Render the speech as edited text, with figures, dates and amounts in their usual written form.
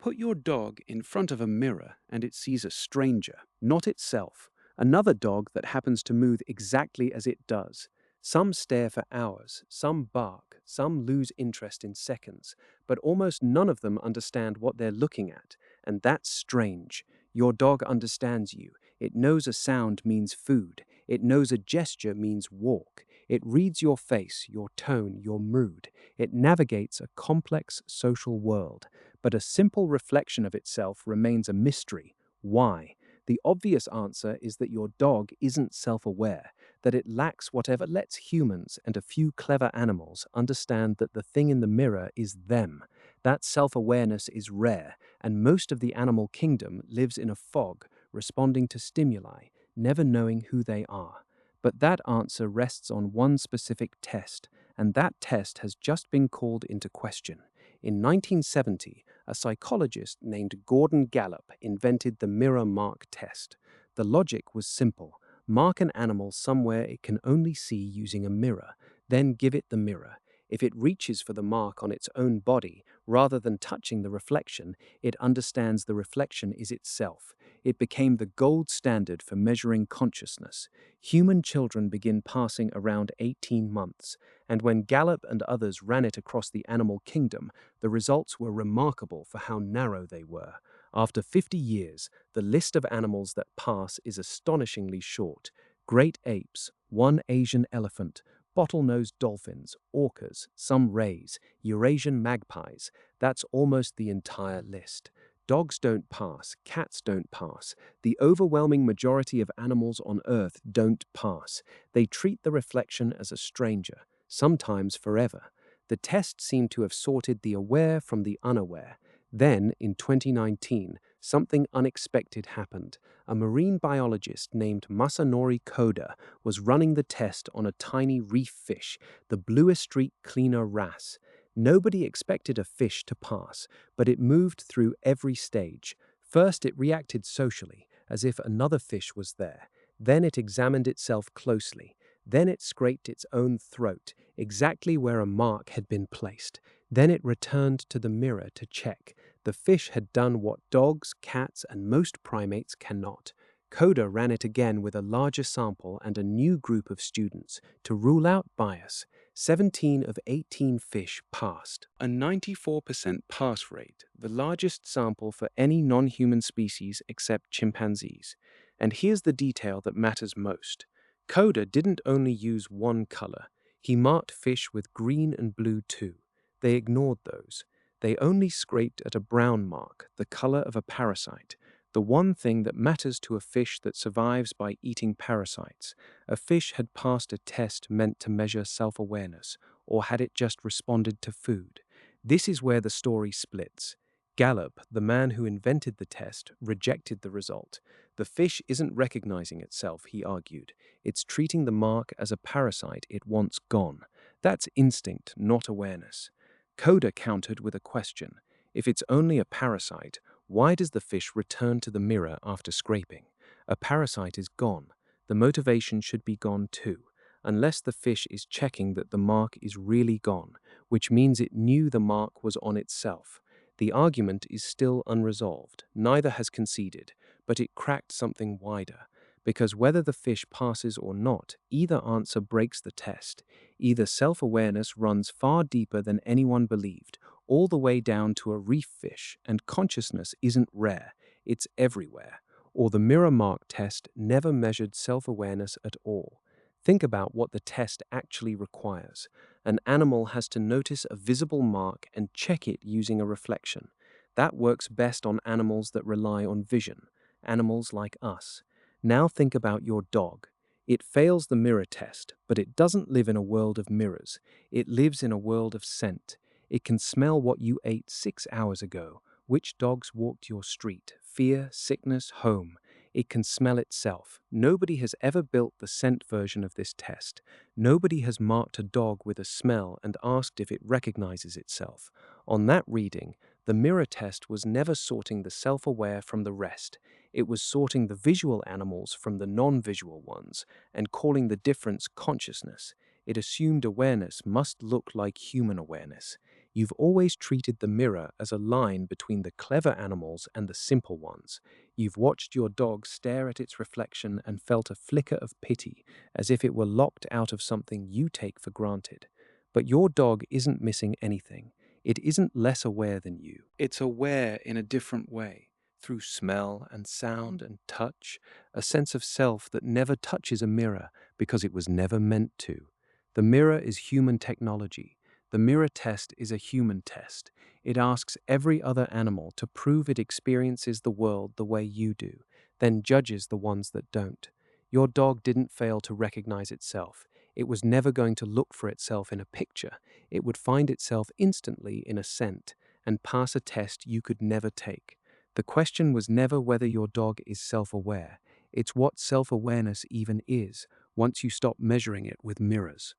Put your dog in front of a mirror and it sees a stranger, not itself, another dog that happens to move exactly as it does. Some stare for hours, some bark, some lose interest in seconds, but almost none of them understand what they're looking at, and that's strange. Your dog understands you. It knows a sound means food. It knows a gesture means walk. It reads your face, your tone, your mood. It navigates a complex social world. But a simple reflection of itself remains a mystery. Why? The obvious answer is that your dog isn't self-aware, that it lacks whatever lets humans and a few clever animals understand that the thing in the mirror is them. That self-awareness is rare, and most of the animal kingdom lives in a fog, responding to stimuli, never knowing who they are. But that answer rests on one specific test, and that test has just been called into question. In 1970, a psychologist named Gordon Gallup invented the mirror mark test. The logic was simple. Mark an animal somewhere it can only see using a mirror, then give it the mirror. If it reaches for the mark on its own body, rather than touching the reflection, it understands the reflection is itself. It became the gold standard for measuring consciousness. Human children begin passing around 18 months, and when Gallup and others ran it across the animal kingdom, the results were remarkable for how narrow they were. After 50 years, the list of animals that pass is astonishingly short. Great apes, one Asian elephant, bottlenose dolphins, orcas, some rays, Eurasian magpies. That's almost the entire list. Dogs don't pass, cats don't pass. The overwhelming majority of animals on Earth don't pass. They treat the reflection as a stranger, sometimes forever. The test seemed to have sorted the aware from the unaware. Then, in 2019, something unexpected happened. A marine biologist named Masanori Koda was running the test on a tiny reef fish, the bluest streak cleaner wrasse. Nobody expected a fish to pass, but it moved through every stage. First, it reacted socially, as if another fish was there. Then it examined itself closely. Then it scraped its own throat, exactly where a mark had been placed. Then it returned to the mirror to check. The fish had done what dogs, cats, and most primates cannot. Coda ran it again with a larger sample and a new group of students to rule out bias. 17 of 18 fish passed, a 94% pass rate, the largest sample for any non-human species except chimpanzees. And here's the detail that matters most. Coda didn't only use one color. He marked fish with green and blue too. They ignored those. They only scraped at a brown mark, the color of a parasite, the one thing that matters to a fish that survives by eating parasites. A fish had passed a test meant to measure self-awareness, or had it just responded to food? This is where the story splits. Gallup, the man who invented the test, rejected the result. The fish isn't recognizing itself, he argued. It's treating the mark as a parasite it wants gone. That's instinct, not awareness. Coda countered with a question. If it's only a parasite, why does the fish return to the mirror after scraping? A parasite is gone. The motivation should be gone too, unless the fish is checking that the mark is really gone, which means it knew the mark was on itself. The argument is still unresolved. Neither has conceded, but it cracked something wider. Because whether the fish passes or not, either answer breaks the test. Either self-awareness runs far deeper than anyone believed, all the way down to a reef fish, and consciousness isn't rare, it's everywhere. Or the mirror mark test never measured self-awareness at all. Think about what the test actually requires. An animal has to notice a visible mark and check it using a reflection. That works best on animals that rely on vision, animals like us. Now think about your dog. It fails the mirror test, but it doesn't live in a world of mirrors. It lives in a world of scent. It can smell what you ate 6 hours ago, which dogs walked your street, fear, sickness, home. It can smell itself. Nobody has ever built the scent version of this test. Nobody has marked a dog with a smell and asked if it recognizes itself. On that reading, the mirror test was never sorting the self-aware from the rest. It was sorting the visual animals from the non-visual ones and calling the difference consciousness. It assumed awareness must look like human awareness. You've always treated the mirror as a line between the clever animals and the simple ones. You've watched your dog stare at its reflection and felt a flicker of pity, as if it were locked out of something you take for granted. But your dog isn't missing anything. It isn't less aware than you. It's aware in a different way, through smell and sound and touch, a sense of self that never touches a mirror because it was never meant to. The mirror is human technology. The mirror test is a human test. It asks every other animal to prove it experiences the world the way you do, then judges the ones that don't. Your dog didn't fail to recognize itself. It was never going to look for itself in a picture. It would find itself instantly in a scent and pass a test you could never take. The question was never whether your dog is self-aware. It's what self-awareness even is, once you stop measuring it with mirrors.